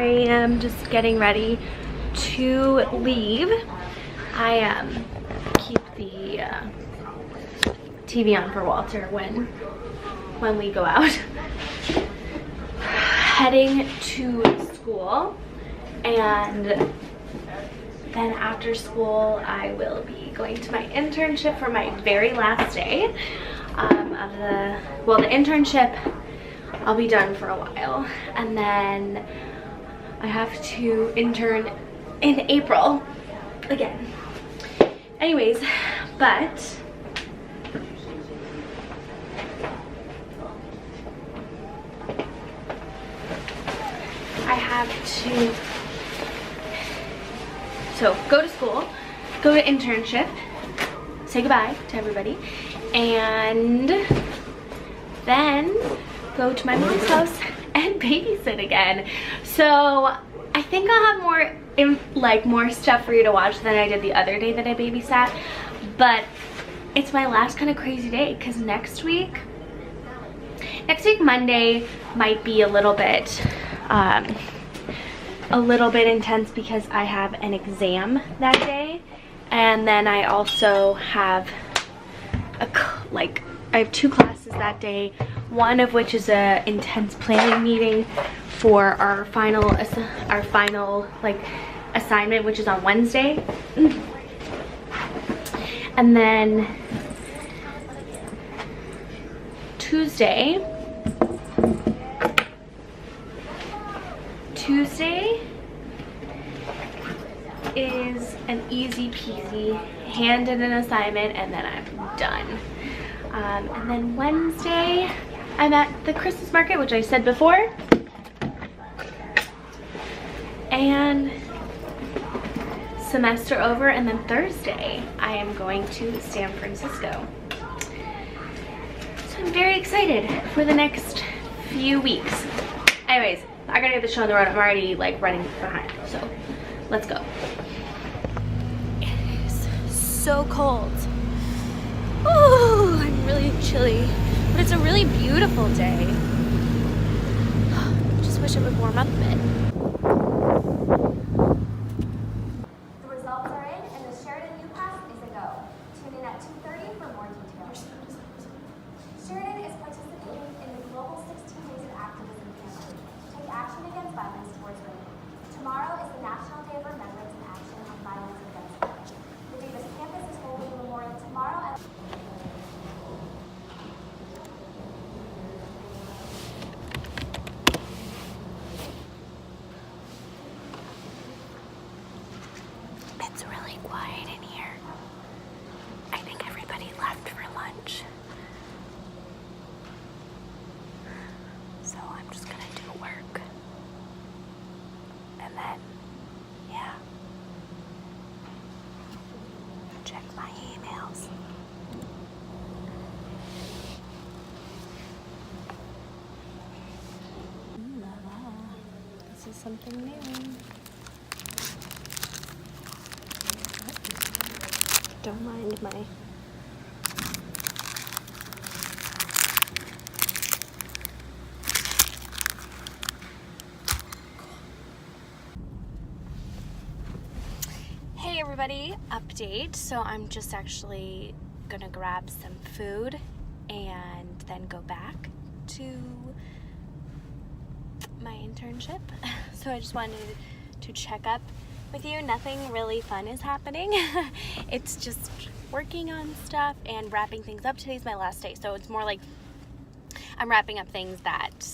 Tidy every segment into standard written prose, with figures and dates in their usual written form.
I am just getting ready to leave. I keep the TV on for Walter when we go out. Heading to school, and then after school I will be going to my internship for my very last day of the internship. I'll be done for a while, and then I have to intern in April again. Anyways, but I have to go to school, go to internship, say goodbye to everybody, and then go to my mom's house and babysit again. So I think I'll have more stuff for you to watch than I did the other day that I babysat, but it's my last kind of crazy day because next week Monday might be a little bit intense because I have an exam that day, and then I also have I have 2 classes that day, one of which is a intense planning meeting for our final assignment, which is on Wednesday. And then Tuesday is an easy peasy, hand in an assignment, and then I'm done. And then Wednesday I'm at the Christmas market, which I said before, and semester over. And then Thursday I am going to San Francisco. So I'm very excited for the next few weeks. Anyways, I gotta get the show on the road. I'm already running behind, so let's go. It is so cold. Oh, I'm really chilly, but it's a really beautiful day. Just wish it would warm up a bit. The results are in, and the Sheridan UPass is a go. Tune in at 2:30 for more details. Sheridan is participating in the Global 16 Days of Activism campaign to take action against violence towards women. Tomorrow is the National Day of Remembrance and Action on Violence Against Women. The Davis campus is holding a memorial tomorrow at It's really quiet in here. I think everybody left for lunch. So I'm just gonna do work. And then, yeah, check my emails. This is something new. Don't mind my Hey everybody, update. So I'm just actually gonna grab some food and then go back to my internship. So I just wanted to check up with you. Nothing really fun is happening. It's just working on stuff and wrapping things up. Today's my last day, so it's more like I'm wrapping up things that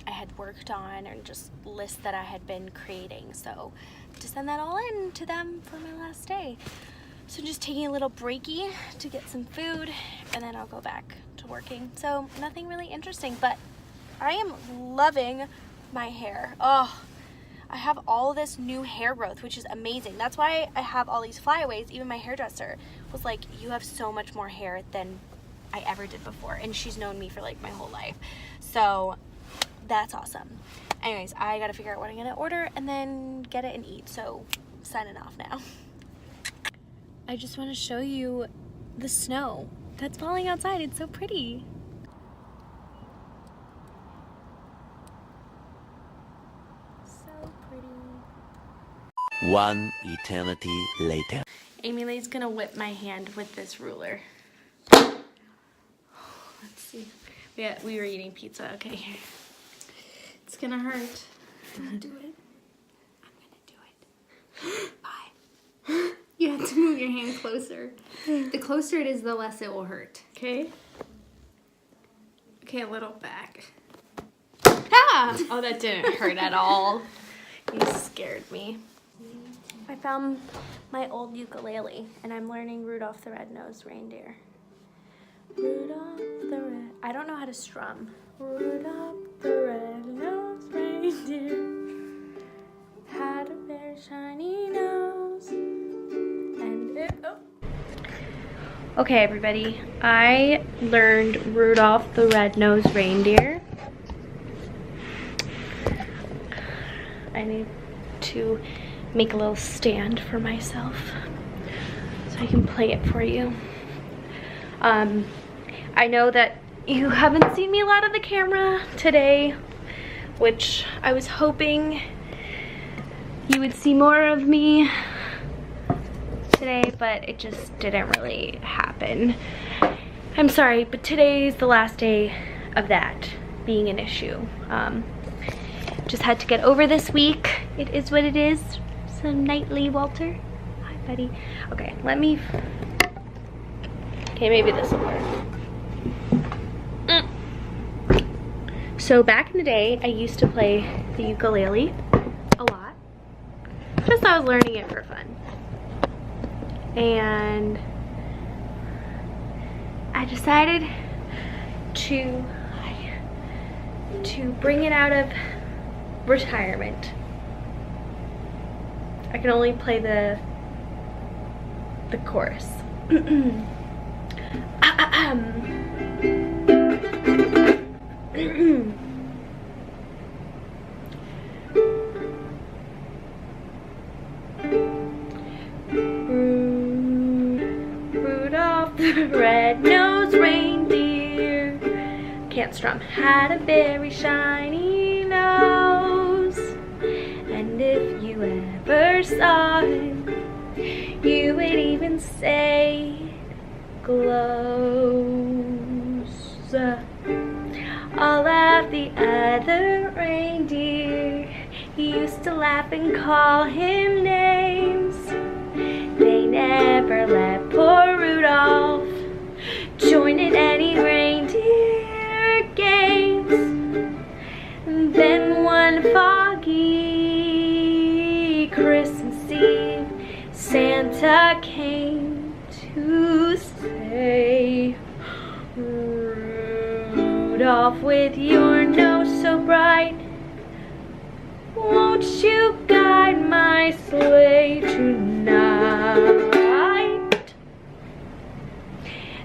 I had worked on or just lists that I had been creating. So to send that all in to them for my last day. So just taking a little breaky to get some food, and then I'll go back to working. So nothing really interesting, but I am loving my hair. Oh, I have all this new hair growth, which is amazing. That's why I have all these flyaways. Even my hairdresser was like, you have so much more hair than I ever did before. And she's known me for like my whole life. So that's awesome. Anyways, I gotta figure out what I'm gonna order and then get it and eat. So signing off now. I just wanna show you the snow that's falling outside. It's so pretty. So One eternity later. Amy Lee's gonna whip my hand with this ruler. Let's see. Yeah, we were eating pizza. Okay, here. It's gonna hurt. Do it. I'm gonna do it. Bye. You have to move your hand closer. The closer it is, the less it will hurt. Okay. Okay, a little back. Ah! Oh, that didn't hurt at all. You scared me. I found my old ukulele, and I'm learning Rudolph the Red-Nosed Reindeer. Rudolph the Red... I don't know how to strum. Rudolph the Red-Nosed Reindeer had a very shiny nose. And it... Oh. Okay, everybody. I learned Rudolph the Red-Nosed Reindeer. I need to make a little stand for myself so I can play it for you. I know that you haven't seen me a lot on the camera today, which I was hoping you would see more of me today, but it just didn't really happen. I'm sorry, but today's the last day of that being an issue. Just had to get over this week. It is what it is. So nightly, Walter. Hi, buddy. Okay, let me... Okay, maybe this will work. So back in the day, I used to play the ukulele a lot. Just I was learning it for fun. And I decided to bring it out of retirement. I can only play the chorus. Rudolph the red-nosed reindeer, can't strum, had a very shiny nose. And if you ever saw him, you would even say it glows. All of the other reindeer used to laugh and call him names. They never let poor Rudolph join in any reindeer games. And then one foggy Christmas Eve, Santa came to say, Rudolph, with your nose so bright, won't you guide my sleigh tonight?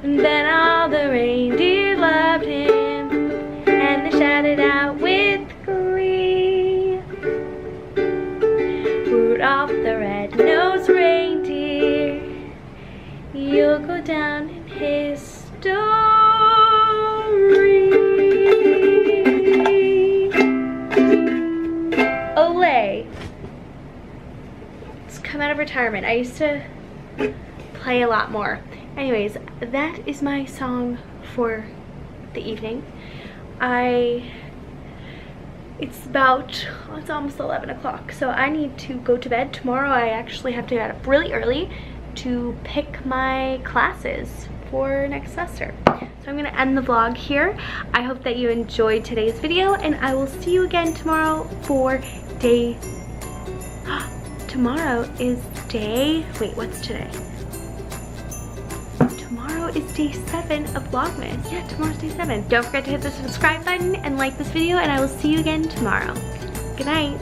And then all the reindeer loved him, and they shouted out with glee, Rudolph the red-nosed reindeer, you'll go down in history. Olay. It's come out of retirement. I used to play a lot more. Anyways, that is my song for the evening. It's almost 11 o'clock, so I need to go to bed. Tomorrow I actually have to get up really early to pick my classes for next semester. So I'm gonna end the vlog here. I hope that you enjoyed today's video, and I will see you again tomorrow for day... Tomorrow is day... Wait, what's today? Tomorrow is day 7 of VLOGMAS. Yeah, tomorrow's day 7. Don't forget to hit the subscribe button and like this video, and I will see you again tomorrow. Good night.